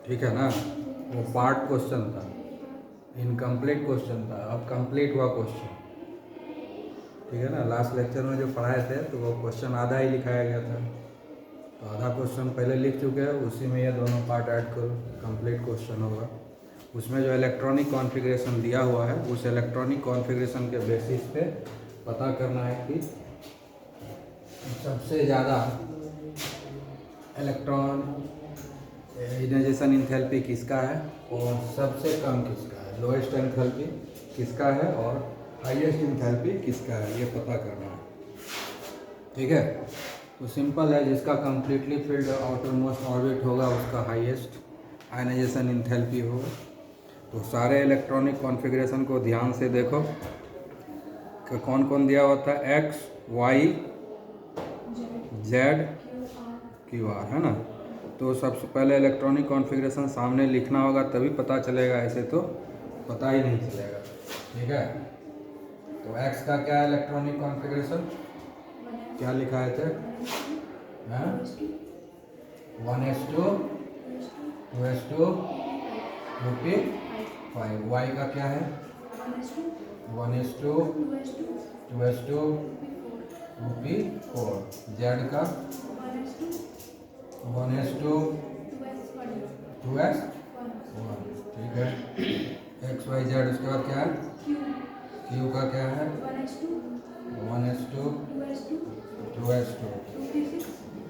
ठीक है ना। वो पार्ट क्वेश्चन था, इनकम्प्लीट क्वेश्चन था, अब कंप्लीट हुआ क्वेश्चन। ठीक है ना। लास्ट लेक्चर में जो पढ़ाए थे तो वो क्वेश्चन आधा ही लिखाया गया था, तो आधा क्वेश्चन पहले लिख चुके हैं, उसी में ये दोनों पार्ट ऐड करो, कंप्लीट क्वेश्चन होगा। उसमें जो इलेक्ट्रॉनिक कॉन्फ़िगरेशन दिया हुआ है उस इलेक्ट्रॉनिक कॉन्फ़िगरेशन के बेसिस पे पता करना है कि सबसे ज़्यादा इलेक्ट्रॉन आयनाइजेशन इंथैल्पी किसका है और सबसे कम किसका है, लोएस्ट एंथैल्पी किसका है और हाईएस्ट इंथैल्पी किसका है, ये पता करना है। ठीक है। तो सिंपल है, जिसका completely filled outer most orbit होगा उसका हाईएस्ट आयनाइजेशन इंथैल्पी होगा। तो सारे इलेक्ट्रॉनिक कॉन्फ़िगरेशन को ध्यान से देखो कि कौन कौन दिया हुआ था, X Y Z Q R, है ना। तो सबसे पहले इलेक्ट्रॉनिक कॉन्फ़िगरेशन सामने लिखना होगा तभी पता चलेगा, ऐसे तो पता ही नहीं चलेगा। ठीक है। तो एक्स का क्या है इलेक्ट्रॉनिक कॉन्फ़िगरेशन, क्या लिखा है थे, 1s2 2s2 2p5। वाई का क्या है 1s2 2s2 2p4। जेड का 1s2 2s1। ठीक है। एक्स वाई जेड, उसके बाद क्या है क्यू का क्या है 1s2 2s2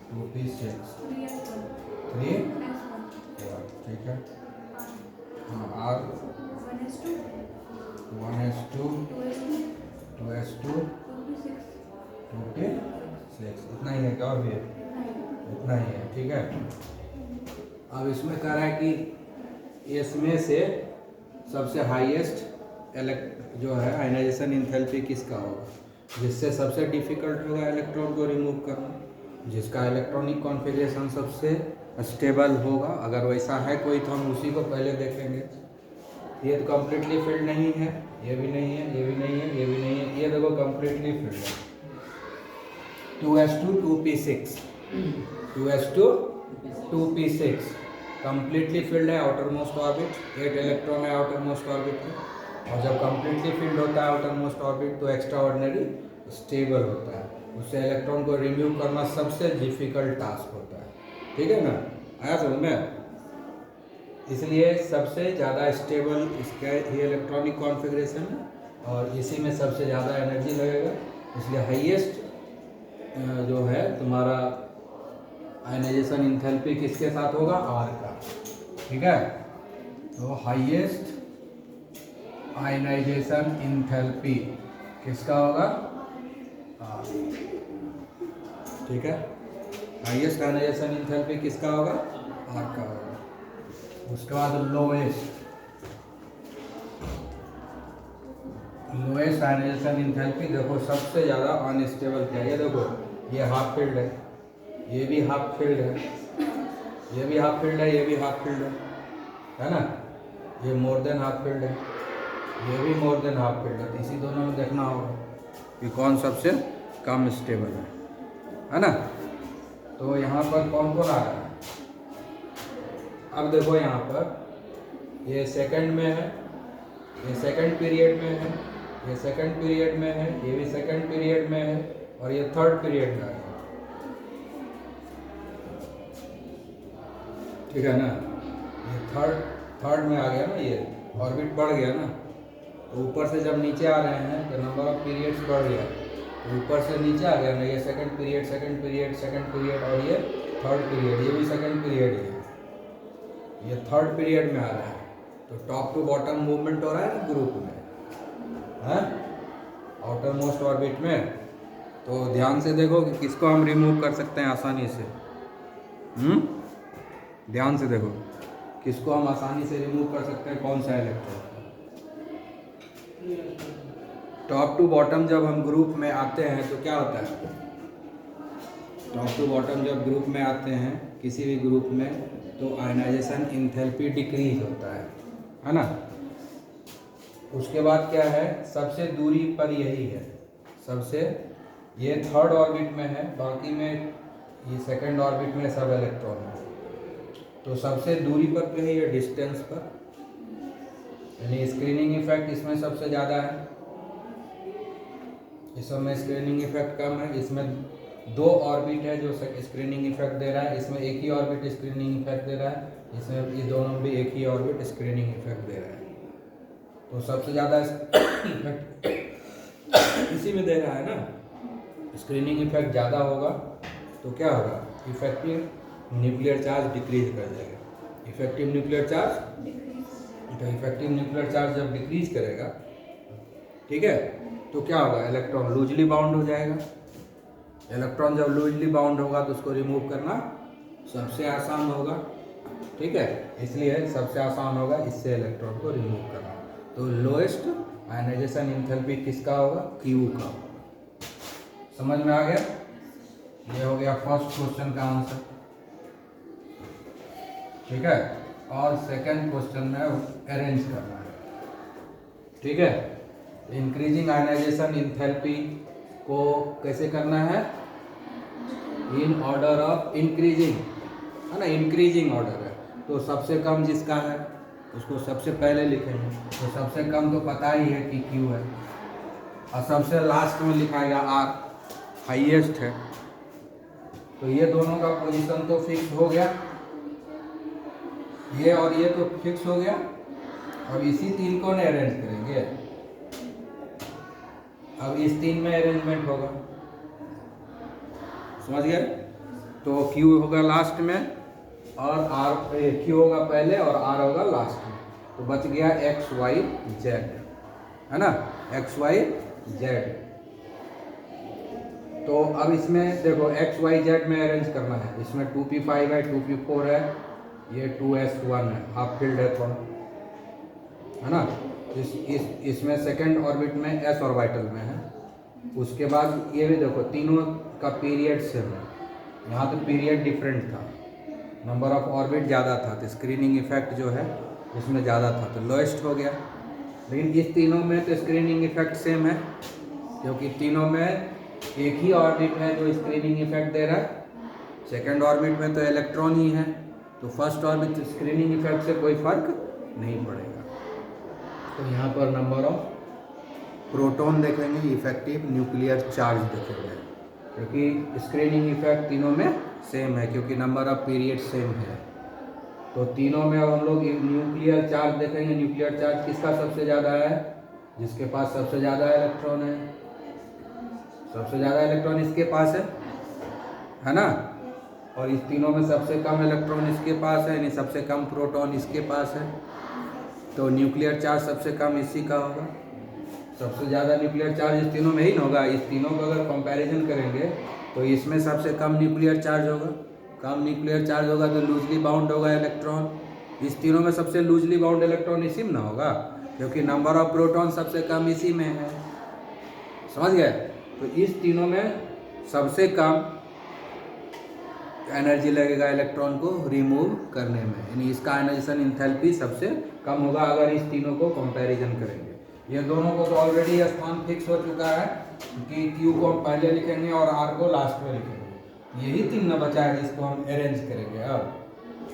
2p6 3s1। ठीक है। हाँ, आर 1s2 2s2 2p6, इतना ही है क्या, और भी है, इतना ही है। ठीक है। अब इसमें कह रहा है कि इसमें से सबसे हाईएस्ट जो है आयनाइजेशन इंथैल्पी किसका होगा, जिससे सबसे डिफ़िकल्ट होगा इलेक्ट्रॉन को रिमूव करना, जिसका इलेक्ट्रॉनिक कॉन्फ़िगरेशन सबसे स्टेबल होगा। अगर वैसा है कोई तो हम उसी को पहले देखेंगे। ये तो कम्प्लीटली फिल्ड नहीं है, ये भी नहीं है, ये भी नहीं है, ये भी नहीं है, ये देखो कम्प्लीटली फिल्ड है। 2s2 2p6 2s2 2p6 completely field है, आउटर मोस्ट ऑर्बिट, 8 इलेक्ट्रॉन है आउटर मोस्ट ऑर्बिट में। और जब कम्प्लीटली फिल्ड होता है आउटर मोस्ट ऑर्बिट तो एक्स्ट्रा ऑर्डिनरी स्टेबल होता है, उससे इलेक्ट्रॉन को रिमूव करना सबसे डिफिकल्ट टास्क होता है। ठीक है ना, आया समझ में। इसलिए सबसे ज़्यादा स्टेबल इसका ये इलेक्ट्रॉनिक कॉन्फ़िगरेशन है और इसी में सबसे ज़्यादा एनर्जी लगेगा, इसलिए हाईएस्ट जो है तुम्हारा आयनाइजेशन इंथैल्पी किसके साथ होगा, आर का। ठीक है। तो हाईएस्ट आयनाइजेशन इंथैल्पी किसका होगा, आर। ठीक है। हाईएस्ट आयनाइजेशन इंथैल्पी किसका होगा, आर का होगा। उसके बाद लोएस्ट आयनाइजेशन इंथैल्पी, देखो सबसे ज़्यादा अनस्टेबल क्या है, ये देखो ये हाफ फील्ड है, ये भी हाफ फील्ड है, ये भी हाफ फील्ड है, ये भी हाफ फील्ड है ना। ये मोर देन हाफ फील्ड है, ये भी मोर देन हाफ फील्ड है। तो इसी दोनों में देखना होगा कि कौन सबसे कम स्टेबल है ना। तो यहाँ पर कौन कौन आ रहा है, अब देखो यहाँ पर ये सेकंड में है, ये सेकंड पीरियड में है, ये सेकंड पीरियड में है, ये भी सेकंड पीरियड में है और ये थर्ड पीरियड में है। ठीक है ना। ये थर्ड में आ गया ना, ये ऑर्बिट बढ़ गया ना, तो ऊपर से जब नीचे आ रहे हैं तो नंबर ऑफ पीरियड्स बढ़ गया, तो ऊपर से नीचे आ गया ना, ये second period second period second period और ये थर्ड पीरियड, ये भी सेकंड पीरियड है, ये थर्ड पीरियड में आ रहा है। तो टॉप टू बॉटम मूवमेंट हो रहा है ना ग्रुप में, है आउटर मोस्ट ऑर्बिट में। तो ध्यान से देखो कि किसको हम रिमूव कर सकते हैं आसानी से। ध्यान से देखो किसको हम आसानी से रिमूव कर सकते हैं, कौन सा इलेक्ट्रॉन। टॉप टू बॉटम जब हम ग्रुप में आते हैं तो क्या होता है, टॉप टू बॉटम जब ग्रुप में आते हैं किसी भी ग्रुप में तो आयनाइजेशन इंथैल्पी डिक्रीज होता है ना। उसके बाद क्या है, सबसे दूरी पर यही है, सबसे ये थर्ड ऑर्बिट में है, बाकी में ये सेकंड ऑर्बिट में सब इलेक्ट्रॉन है। तो सबसे दूरी पर पे है, ये डिस्टेंस पर, यानी स्क्रीनिंग इफेक्ट इसमें सबसे ज़्यादा है, इस सब में स्क्रीनिंग इफेक्ट कम है। इसमें 2 ऑर्बिट है जो स्क्रीनिंग इफेक्ट दे रहा है, इसमें एक ही ऑर्बिट स्क्रीनिंग इफेक्ट दे रहा है, इसमें इस दोनों में भी एक ही ऑर्बिट स्क्रीनिंग इफेक्ट दे रहा है। तो सबसे ज़्यादा इफेक्ट इसी में दे रहा है ना, स्क्रीनिंग इफेक्ट ज़्यादा होगा तो क्या होगा, इफेक्टिव न्यूक्लियर चार्ज डिक्रीज कर जाएगा। इफेक्टिव न्यूक्लियर चार्ज, तो इफेक्टिव न्यूक्लियर चार्ज जब डिक्रीज करेगा, ठीक है, तो क्या होगा, इलेक्ट्रॉन लूजली बाउंड हो जाएगा। इलेक्ट्रॉन जब लूजली बाउंड होगा तो उसको रिमूव करना सबसे आसान होगा, ठीक है, इसलिए सबसे आसान होगा इससे इलेक्ट्रॉन को रिमूव करना। तो लोएस्ट आयनाइजेशन एंथैल्पी किसका होगा, क्यू का होगा। समझ में आ गया, ये हो गया फर्स्ट क्वेश्चन का आंसर, ठीक है। और सेकंड क्वेश्चन में अरेंज करना है, ठीक है। इंक्रीजिंग आयनाइजेशन एंथैल्पी को कैसे करना है, इन ऑर्डर ऑफ इंक्रीजिंग, है ना, इंक्रीजिंग ऑर्डर है, तो सबसे कम जिसका है उसको सबसे पहले लिखेंगे। तो सबसे कम तो पता ही है कि क्यू है, और सबसे लास्ट में लिखाएगा आर, हाईएस्ट है। तो ये दोनों का पोजीशन तो फिक्स हो गया, ये और ये तो फिक्स हो गया। अब इसी 3 को ने अरेंज करेंगे, अब इस 3 में अरेंजमेंट होगा, समझ गए। तो Q होगा लास्ट में और R, Q होगा पहले और R होगा लास्ट में, तो बच गया X Y Z, है ना, X Y Z। तो अब इसमें देखो X Y Z में अरेंज करना है, इसमें 2p5 है, 2p4 है, ये 2s1 है, हाफ फील्ड है थोड़ा, है ना। इसमें सेकंड ऑर्बिट में s ऑर्बिटल में है। उसके बाद ये भी देखो तीनों का पीरियड सेम है, यहाँ तो पीरियड डिफरेंट था, नंबर ऑफ ऑर्बिट ज़्यादा था, तो स्क्रीनिंग इफेक्ट जो है इसमें ज़्यादा था, तो लोएस्ट हो गया। लेकिन इस तीनों में तो स्क्रीनिंग इफेक्ट सेम है, क्योंकि तीनों में एक ही ऑर्बिट है जो स्क्रीनिंग इफेक्ट दे रहा है, सेकंड ऑर्बिट में तो इलेक्ट्रॉन ही है, तो फर्स्ट ऑर्बिट स्क्रीनिंग इफेक्ट से कोई फर्क नहीं पड़ेगा। तो यहाँ पर नंबर ऑफ प्रोटॉन देखेंगे, इफेक्टिव न्यूक्लियर चार्ज देखेंगे, क्योंकि स्क्रीनिंग इफेक्ट तीनों में सेम है, क्योंकि नंबर ऑफ पीरियड सेम है। तो तीनों में अब हम लोग न्यूक्लियर चार्ज देखेंगे। न्यूक्लियर चार्ज किसका सबसे ज़्यादा है, जिसके पास सबसे ज़्यादा इलेक्ट्रॉन है, सबसे ज़्यादा इलेक्ट्रॉन इसके पास है ना। और इस तीनों में सबसे कम इलेक्ट्रॉन इसके पास है, यानी सबसे कम प्रोटॉन इसके पास है, तो न्यूक्लियर चार्ज सबसे कम इसी का होगा। सबसे ज़्यादा न्यूक्लियर चार्ज इस तीनों में ही ना होगा, इस तीनों को अगर कंपैरिजन करेंगे तो इसमें सबसे कम न्यूक्लियर चार्ज होगा। कम न्यूक्लियर चार्ज होगा तो लूजली बाउंड होगा इलेक्ट्रॉन, इस तीनों में सबसे लूजली बाउंड इलेक्ट्रॉन इसी में ना होगा, क्योंकि नंबर ऑफ प्रोटॉन सबसे कम इसी में है, समझ गए। तो इस तीनों में सबसे कम एनर्जी लगेगा इलेक्ट्रॉन को रिमूव करने में, यानी इसका आयनाइजेशन एंथैल्पी सबसे कम होगा अगर इस तीनों को कंपैरिजन करेंगे। ये दोनों को तो ऑलरेडी स्थान फिक्स हो चुका है कि Q को हम पहले लिखेंगे और R को लास्ट में लिखेंगे, यही 3 न बचा है जिसको हम अरेंज करेंगे। अब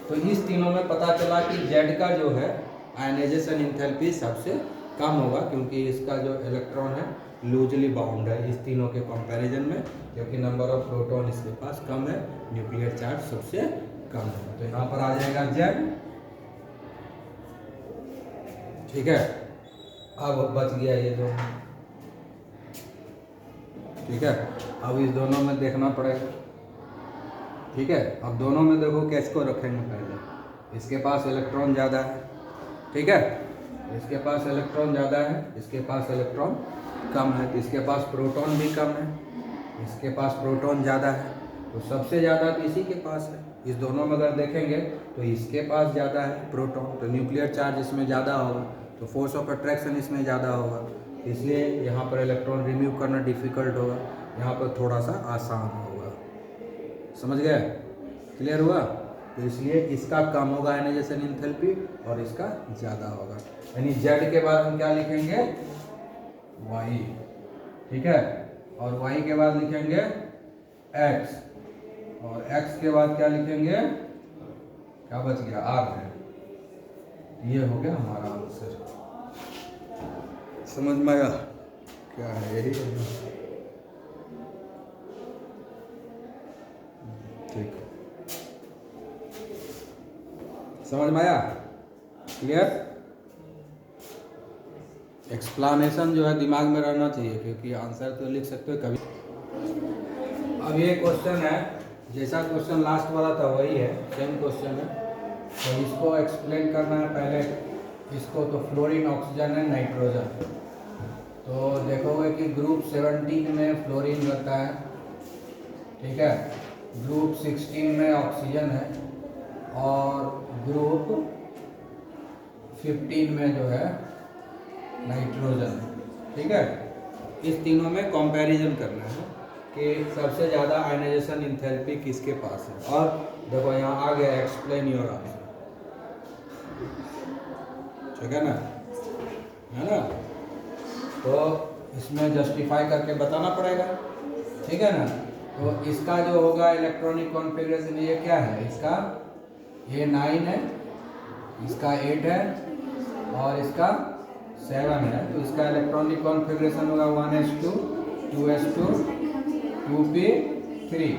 तो इस तीनों में पता चला कि Z का जो है आयनाइजेशन एंथैल्पी सबसे कम होगा, क्योंकि इसका जो इलेक्ट्रॉन है लूजली बाउंड है इस तीनों के कंपैरिजन में, क्योंकि नंबर ऑफ प्रोटॉन इसके पास कम है, न्यूक्लियर चार्ज सबसे कम है। तो यहाँ पर आ जाएगा Z, ठीक है। अब बच गया ये दोनों, ठीक है। अब इस दोनों में देखना पड़ेगा, ठीक है। अब दोनों में देखो किसको रखेंगे पहले, इसके पास इलेक्ट्रॉन ज़्यादा है, ठीक है, इसके पास इलेक्ट्रॉन ज़्यादा है, इसके पास इलेक्ट्रॉन कम है, तो इसके पास प्रोटॉन भी कम है, इसके पास प्रोटॉन ज़्यादा है, तो सबसे ज़्यादा तो इसी के पास है। इस दोनों में अगर देखेंगे तो इसके पास ज़्यादा है प्रोटॉन, तो न्यूक्लियर चार्ज इसमें ज़्यादा होगा, तो फोर्स ऑफ अट्रैक्शन इसमें ज़्यादा होगा, इसलिए यहाँ पर इलेक्ट्रॉन रिमूव करना डिफ़िकल्ट होगा, यहाँ पर थोड़ा सा आसान होगा, समझ गए, क्लियर हुआ। तो इसलिए इसका कम होगा आयनाइजेशन एंथैल्पी और इसका ज़्यादा होगा, यानी Z के बाद हम क्या लिखेंगे, Y, ठीक है, और Y के बाद लिखेंगे X, और X के बाद क्या लिखेंगे क्या बच गया, आर है। ये हो गया हमारा आंसर। समझ में आया क्या है, यही है ना? ठीक है, समझ में आया, क्लियर। एक्सप्लानेशन जो है दिमाग में रहना चाहिए, क्योंकि आंसर तो लिख सकते हो कभी। अब ये क्वेश्चन है, जैसा क्वेश्चन लास्ट वाला था वही है, सेम क्वेश्चन है। तो इसको एक्सप्लेन करना है पहले इसको। तो फ्लोरीन, ऑक्सीजन है, नाइट्रोजन। तो देखोगे कि ग्रुप 17 में फ्लोरीन रहता है, ठीक है। ग्रुप 16 में ऑक्सीजन है, और ग्रुप 15 में जो है नाइट्रोजन, ठीक है। इस तीनों में कंपैरिजन करना है कि सबसे ज़्यादा आयनाइजेशन इंथैल्पी किसके पास है। और देखो यहाँ आ गया एक्सप्लेन योर आंसर, ठीक है ना, है ना। तो इसमें जस्टिफाई करके बताना पड़ेगा, ठीक है ना। तो इसका जो होगा इलेक्ट्रॉनिक कॉन्फ़िगरेशन, ये क्या है, इसका ये 9 है, इसका 8 है, और इसका 7 है। तो इसका इलेक्ट्रॉनिक कॉन्फ़िगरेशन होगा 1s2 2s2 2p3।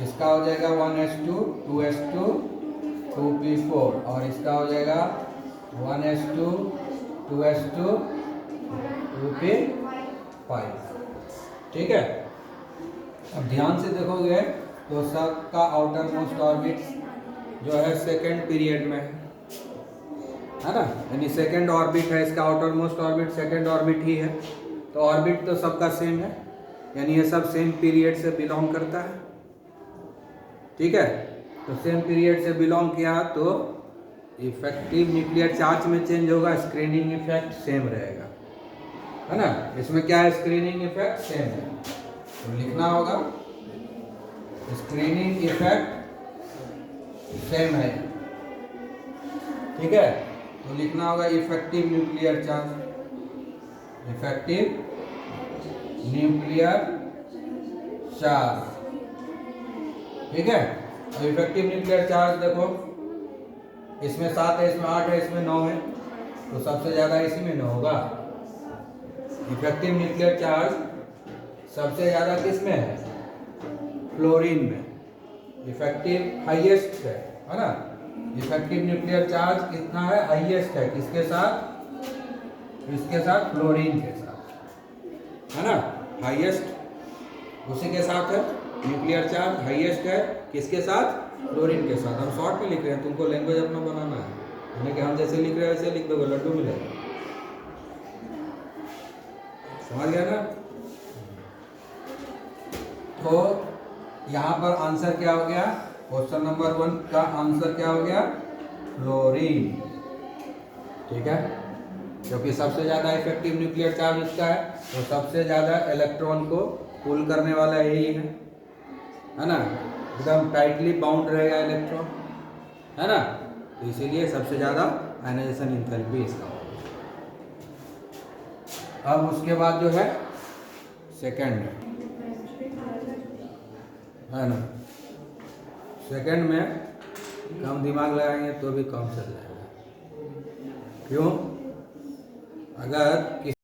इसका हो जाएगा 1s2 2s2 2p4, और इसका हो जाएगा 1s2 2s2 2p5, ठीक है। अब ध्यान से देखोगे तो सबका आउटर मोस्ट ऑर्बिट जो है सेकेंड पीरियड में है ना, यानी सेकेंड ऑर्बिट है इसका, outermost orbit second orbit ही है। तो ऑर्बिट तो सबका सेम है, यानी ये सब सेम पीरियड से बिलोंग करता है, ठीक है। तो सेम पीरियड से बिलोंग किया तो इफेक्टिव न्यूक्लियर चार्ज में चेंज होगा, स्क्रीनिंग इफेक्ट सेम रहेगा, है ना। इसमें क्या है, स्क्रीनिंग इफेक्ट सेम है, तो लिखना होगा स्क्रीनिंग इफेक्ट सेम है, ठीक है। तो लिखना होगा effective nuclear charge, effective nuclear charge, ठीक है। तो इफेक्टिव न्यूक्लियर चार्ज देखो, इसमें 7 है, इसमें 8 है, इसमें 9 है, तो सबसे ज़्यादा इसी में 9 होगा। इफेक्टिव न्यूक्लियर चार्ज सबसे ज़्यादा किस में है, फ्लोरीन में। इफेक्टिव हाईएस्ट है ना। इफेक्टिव न्यूक्लियर चार्ज कितना है, हाईएस्ट है, किसके साथ, इसके साथ, फ्लोरीन के साथ, है ना। हाईएस्ट उसी के साथ है, न्यूक्लियर चार्ज हाईएस्ट है किसके साथ, फ्लोरीन के साथ। हम शॉर्ट में लिख रहे हैं, तुमको लैंग्वेज अपना बनाना है, यानी कि हम जैसे लिख रहे हैं वैसे लिख दोगे, लड्डू मिलेगा, समझ गया ना। तो यहाँ पर आंसर क्या हो गया, क्वेश्चन नंबर 1 का आंसर क्या हो गया, फ्लोरीन, ठीक है। क्योंकि सबसे ज़्यादा इफेक्टिव न्यूक्लियर चार्ज इसका है, तो सबसे ज़्यादा इलेक्ट्रॉन को पुल करने वाला यही है ना। एकदम टाइटली बाउंड रहेगा इलेक्ट्रॉन, है ना। तो इसीलिए सबसे ज़्यादा आयनाइजेशन एंथैल्पी इसका होगा। अब उसके बाद जो है सेकंड है ना, सेकंड में कम दिमाग लगाएंगे तो भी कम चल जाएगा। क्यों, अगर